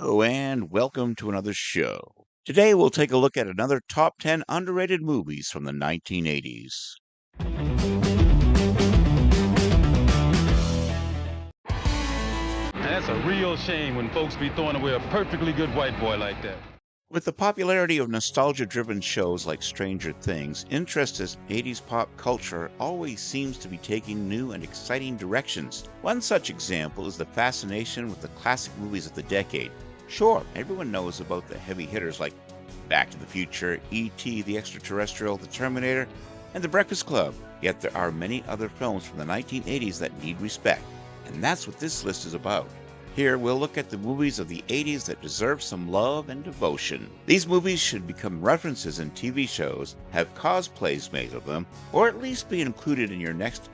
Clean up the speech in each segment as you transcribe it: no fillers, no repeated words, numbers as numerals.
Hello, and welcome to another show. Today we'll take a look at another top 10 underrated movies from the 1980s. That's a real shame when folks be throwing away a perfectly good white boy like that. With the popularity of nostalgia-driven shows like Stranger Things, interest in 80s pop culture always seems to be taking new and exciting directions. One such example is the fascination with the classic movies of the decade. Sure, everyone knows about the heavy hitters like Back to the Future, E.T., The Extraterrestrial, The Terminator, and The Breakfast Club. Yet there are many other films from the 1980s that need respect, and that's what this list is about. Here, we'll look at the movies of the 80s that deserve some love and devotion. These movies should become references in TV shows, have cosplays made of them, or at least be included in your next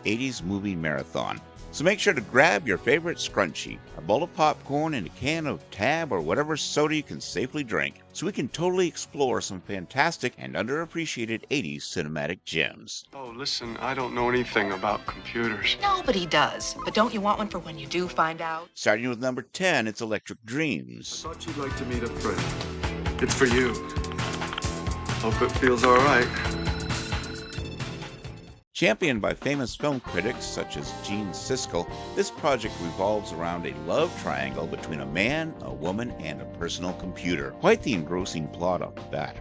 80s movie marathon. So make sure to grab your favorite scrunchie, a bowl of popcorn, and a can of Tab or whatever soda you can safely drink, so we can totally explore some fantastic and underappreciated 80s cinematic gems. Oh, listen, I don't know anything about computers. Nobody does. But don't you want one for when you do find out? Starting with number 10, it's Electric Dreams. I thought you'd like to meet a friend. It's for you. Hope it feels all right. Championed by famous film critics such as Gene Siskel, this project revolves around a love triangle between a man, a woman, and a personal computer. Quite the engrossing plot off the bat.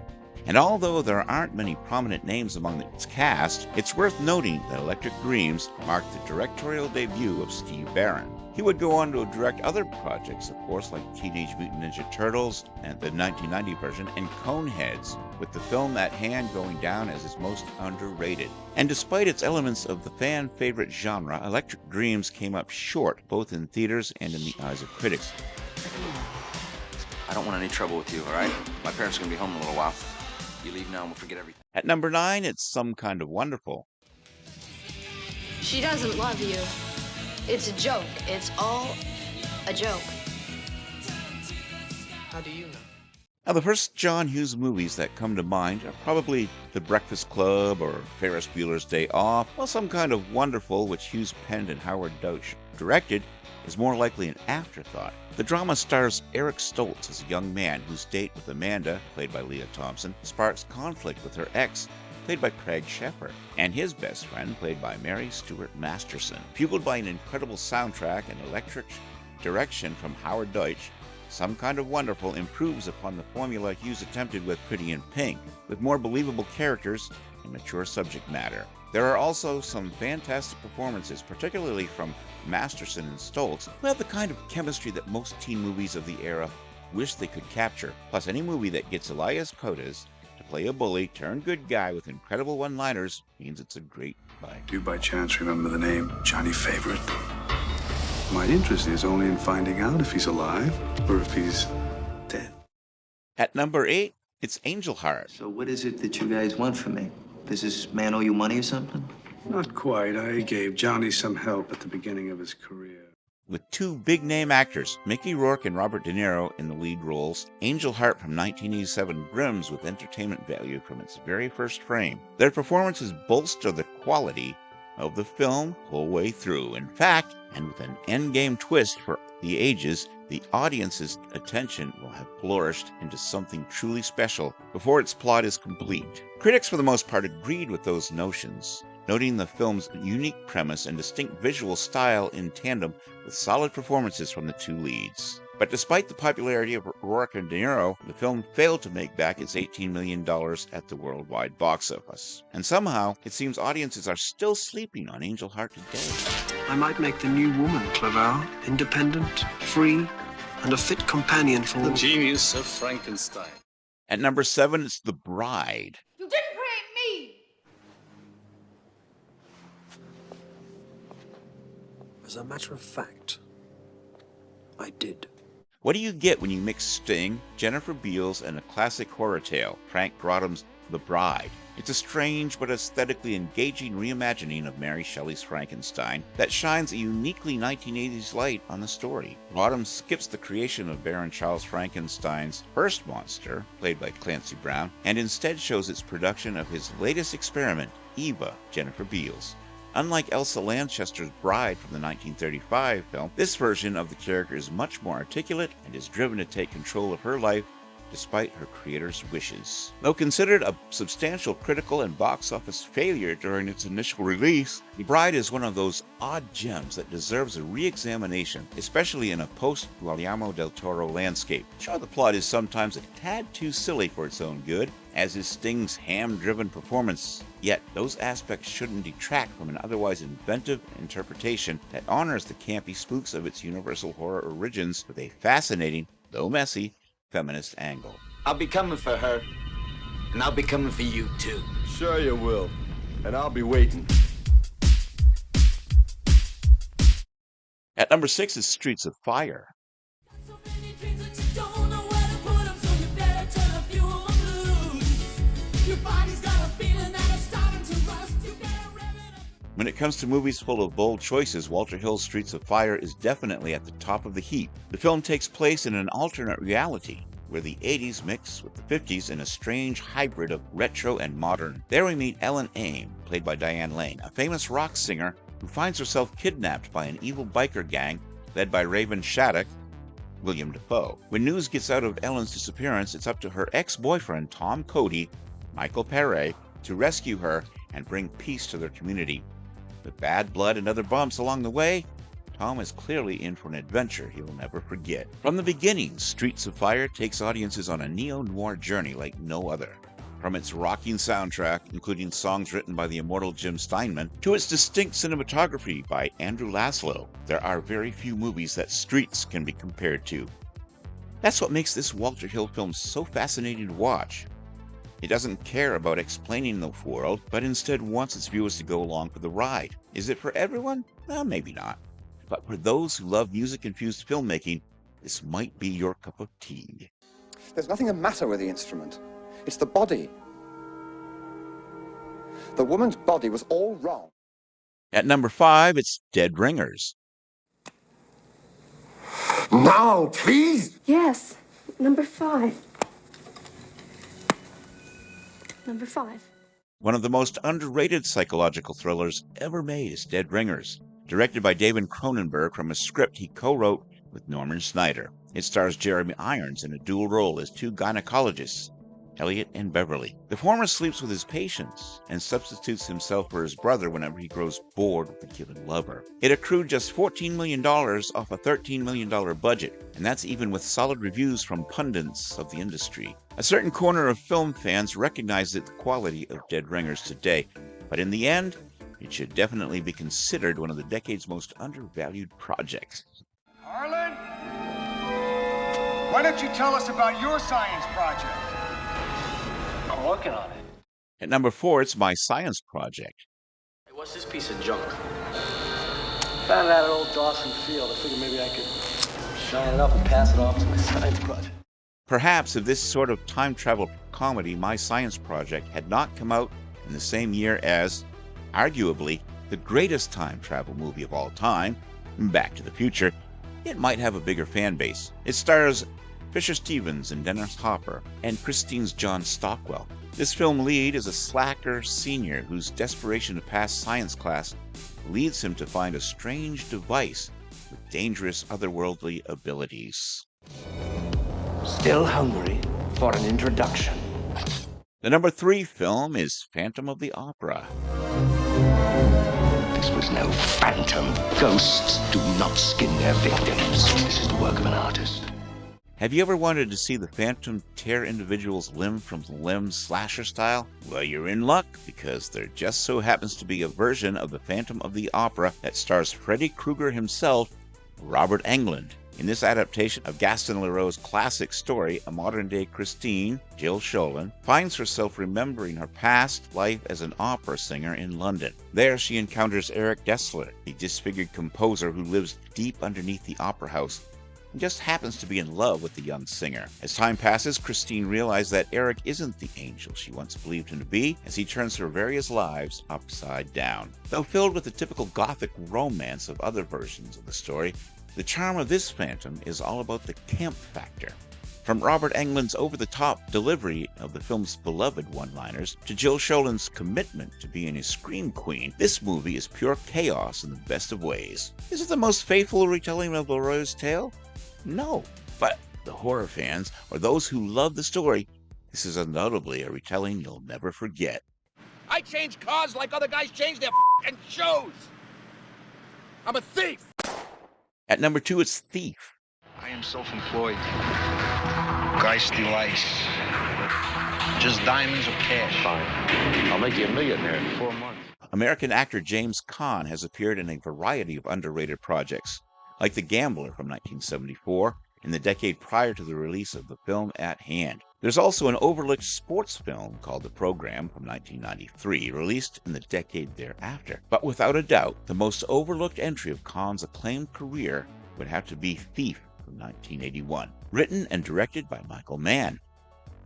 And although there aren't many prominent names among its cast, it's worth noting that Electric Dreams marked the directorial debut of Steve Barron. He would go on to direct other projects, of course, like Teenage Mutant Ninja Turtles and the 1990 version, and Coneheads, with the film at hand going down as his most underrated. And despite its elements of the fan favorite genre, Electric Dreams came up short, both in theaters and in the eyes of critics. I don't want any trouble with you, all right? My parents are going to be home in a little while. You leave now and we'll forget everything. At number 9, it's Some Kind of Wonderful. She doesn't love you. It's a joke. It's all a joke. How do you know? Now, the first John Hughes movies that come to mind are probably The Breakfast Club or Ferris Bueller's Day Off, while Some Kind of Wonderful, which Hughes penned and Howard Deutsch directed, is more likely an afterthought. The drama stars Eric Stoltz as a young man whose date with Amanda, played by Leah Thompson, sparks conflict with her ex, played by Craig Sheffer, and his best friend, played by Mary Stuart Masterson. Fueled by an incredible soundtrack and electric direction from Howard Deutsch, Some Kind of Wonderful improves upon the formula Hughes attempted with Pretty in Pink, with more believable characters and mature subject matter. There are also some fantastic performances, particularly from Masterson and Stoltz, who have the kind of chemistry that most teen movies of the era wish they could capture. Plus, any movie that gets Elias Koteas to play a bully turned good guy with incredible one-liners means it's a great buy. Do you by chance remember the name Johnny Favorite? My interest is only in finding out if he's alive or if he's dead. At number 8, it's Angel Heart. So what is it that you guys want from me? Does this man owe you money or something? Not quite. I gave Johnny some help at the beginning of his career. With two big-name actors, Mickey Rourke and Robert De Niro in the lead roles, Angel Heart from 1987 brims with entertainment value from its very first frame. Their performances bolster the quality of the film the whole way through. In fact, and with an endgame twist for the ages, the audience's attention will have flourished into something truly special before its plot is complete. Critics, for the most part, agreed with those notions, noting the film's unique premise and distinct visual style in tandem with solid performances from the two leads. But despite the popularity of Rourke and De Niro, the film failed to make back its $18 million at the worldwide box office. And somehow, it seems audiences are still sleeping on Angel Heart today. I might make the new woman, Clavell, independent, free, and a fit companion for the genius of Frankenstein. At number 7, it's The Bride. You didn't create me! As a matter of fact, I did. What do you get when you mix Sting, Jennifer Beals, and a classic horror tale, Frank Rodham's The Bride? It's a strange but aesthetically engaging reimagining of Mary Shelley's Frankenstein that shines a uniquely 1980s light on the story. Rodham skips the creation of Baron Charles Frankenstein's first monster, played by Clancy Brown, and instead shows its production of his latest experiment, Eva, Jennifer Beals. Unlike Elsa Lanchester's bride from the 1935 film, this version of the character is much more articulate and is driven to take control of her life despite her creator's wishes. Though considered a substantial critical and box office failure during its initial release, The Bride is one of those odd gems that deserves a re-examination, especially in a post-Guillermo del Toro landscape. Sure, the plot is sometimes a tad too silly for its own good, as is Sting's ham-driven performance. Yet, those aspects shouldn't detract from an otherwise inventive interpretation that honors the campy spooks of its Universal horror origins with a fascinating, though messy, feminist angle. I'll be coming for her, and I'll be coming for you too. Sure you will, and I'll be waiting. At number 6 is Streets of Fire. When it comes to movies full of bold choices, Walter Hill's Streets of Fire is definitely at the top of the heap. The film takes place in an alternate reality, where the 80s mix with the 50s in a strange hybrid of retro and modern. There we meet Ellen Aim, played by Diane Lane, a famous rock singer who finds herself kidnapped by an evil biker gang led by Raven Shattuck, William Dafoe. When news gets out of Ellen's disappearance, it's up to her ex-boyfriend, Tom Cody, Michael Pere, to rescue her and bring peace to their community. With bad blood and other bumps along the way, Tom is clearly in for an adventure he will never forget. From the beginning, Streets of Fire takes audiences on a neo-noir journey like no other. From its rocking soundtrack, including songs written by the immortal Jim Steinman, to its distinct cinematography by Andrew Laszlo, there are very few movies that Streets can be compared to. That's what makes this Walter Hill film so fascinating to watch. It doesn't care about explaining the world, but instead wants its viewers to go along for the ride. Is it for everyone? Well, maybe not. But for those who love music-infused filmmaking, this might be your cup of tea. There's nothing the matter with the instrument. It's the body. The woman's body was all wrong. At number 5, it's Dead Ringers. Now, please! Yes, number 5. Number 5. One of the most underrated psychological thrillers ever made is Dead Ringers, directed by David Cronenberg from a script he co-wrote with Norman Snyder. It stars Jeremy Irons in a dual role as two gynecologists, Elliot and Beverly. The former sleeps with his patients and substitutes himself for his brother whenever he grows bored with a given lover. It accrued just $14 million off a $13 million budget, and that's even with solid reviews from pundits of the industry. A certain corner of film fans recognize the quality of Dead Ringers today, but in the end, it should definitely be considered one of the decade's most undervalued projects. Harlan? Why don't you tell us about your science project? I'm working on it. At number 4, it's My Science Project. Hey, what's this piece of junk? Found it out at old Dawson Field. I figured maybe I could shine it up and pass it off to my science project. Perhaps if this sort of time travel comedy, My Science Project, had not come out in the same year as, arguably, the greatest time travel movie of all time, Back to the Future, it might have a bigger fan base. It stars Fisher Stevens and Dennis Hopper, and Christine's John Stockwell. This film lead is a slacker senior whose desperation to pass science class leads him to find a strange device with dangerous otherworldly abilities. Still hungry for an introduction. The number 3 film is Phantom of the Opera. This was no phantom. Ghosts do not skin their victims. This is the work of an artist. Have you ever wanted to see the Phantom tear individuals limb from limb slasher style? Well, you're in luck, because there just so happens to be a version of the Phantom of the Opera that stars Freddy Krueger himself, Robert Englund. In this adaptation of Gaston Leroux's classic story, a modern-day Christine, Jill Sholin, finds herself remembering her past life as an opera singer in London. There she encounters Eric Dessler, a disfigured composer who lives deep underneath the opera house and just happens to be in love with the young singer. As time passes, Christine realizes that Eric isn't the angel she once believed him to be, as he turns her various lives upside down. Though filled with the typical gothic romance of other versions of the story, the charm of this Phantom is all about the camp factor. From Robert Englund's over-the-top delivery of the film's beloved one-liners to Jill Schoeland's commitment to being a scream queen, this movie is pure chaos in the best of ways. Is it the most faithful retelling of Leroy's tale? No. But the horror fans, or those who love the story, this is undoubtedly a retelling you'll never forget. I change cars like other guys change their f***ing shoes. I'm a thief. At number 2, it's Thief. I am self-employed. Guys steal ice. Just diamonds or cash. Fine. I'll make you a millionaire in 4 months. American actor James Caan has appeared in a variety of underrated projects, like The Gambler from 1974, in the decade prior to the release of the film at hand. There's also an overlooked sports film called The Program from 1993, released in the decade thereafter. But without a doubt, the most overlooked entry of Caan's acclaimed career would have to be Thief from 1981, written and directed by Michael Mann.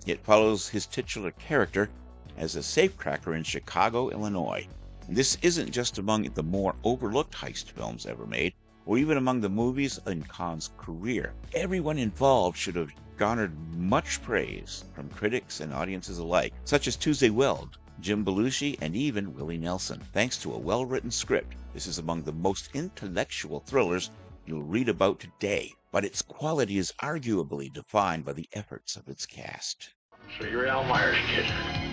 It follows his titular character as a safecracker in Chicago, Illinois. And this isn't just among the more overlooked heist films ever made, or even among the movies in Caan's career. Everyone involved should have garnered much praise from critics and audiences alike, such as Tuesday Weld, Jim Belushi, and even Willie Nelson. Thanks to a well-written script, this is among the most intellectual thrillers you'll read about today, but its quality is arguably defined by the efforts of its cast. So you're Al Myers' kid?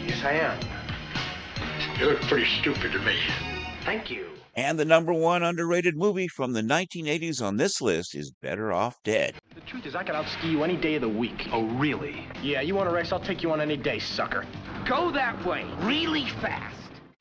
Yes, I am. You look pretty stupid to me. Thank you. And the number 1 underrated movie from the 1980s on this list is Better Off Dead. The truth is, I could outski you any day of the week. Oh, really? Yeah, you want a race? I'll take you on any day, sucker. Go that way, really fast.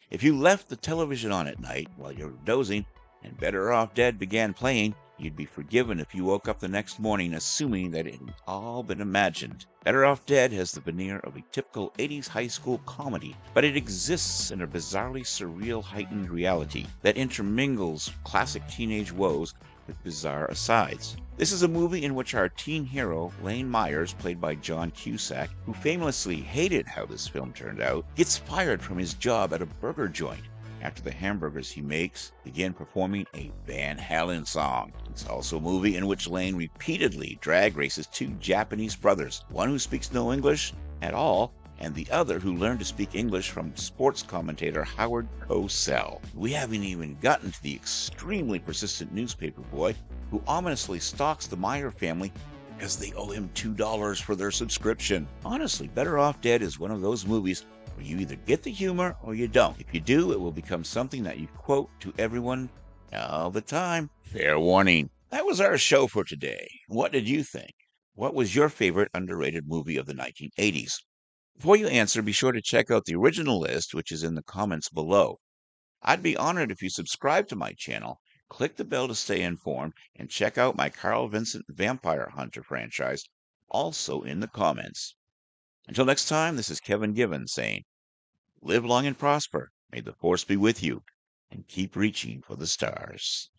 If you left the television on at night while you were dozing and Better Off Dead began playing, you'd be forgiven if you woke up the next morning assuming that it had all been imagined. Better Off Dead has the veneer of a typical 80s high school comedy, but it exists in a bizarrely surreal heightened reality that intermingles classic teenage woes with bizarre asides. This is a movie in which our teen hero, Lane Myers, played by John Cusack, who famously hated how this film turned out, gets fired from his job at a burger joint after the hamburgers he makes begin performing a Van Halen song. It's also a movie in which Lane repeatedly drag races 2 Japanese brothers, one who speaks no English at all, and the other who learned to speak English from sports commentator Howard Cosell. We haven't even gotten to the extremely persistent newspaper boy who ominously stalks the Meyer family because they owe him $2 for their subscription. Honestly, Better Off Dead is one of those movies where you either get the humor or you don't. If you do, it will become something that you quote to everyone all the time. Fair warning. That was our show for today. What did you think? What was your favorite underrated movie of the 1980s? Before you answer, be sure to check out the original list, which is in the comments below. I'd be honored if you subscribe to my channel, click the bell to stay informed, and check out my Carl Vincent Vampire Hunter franchise, also in the comments. Until next time, this is Kevin Given saying, live long and prosper, may the force be with you, and keep reaching for the stars.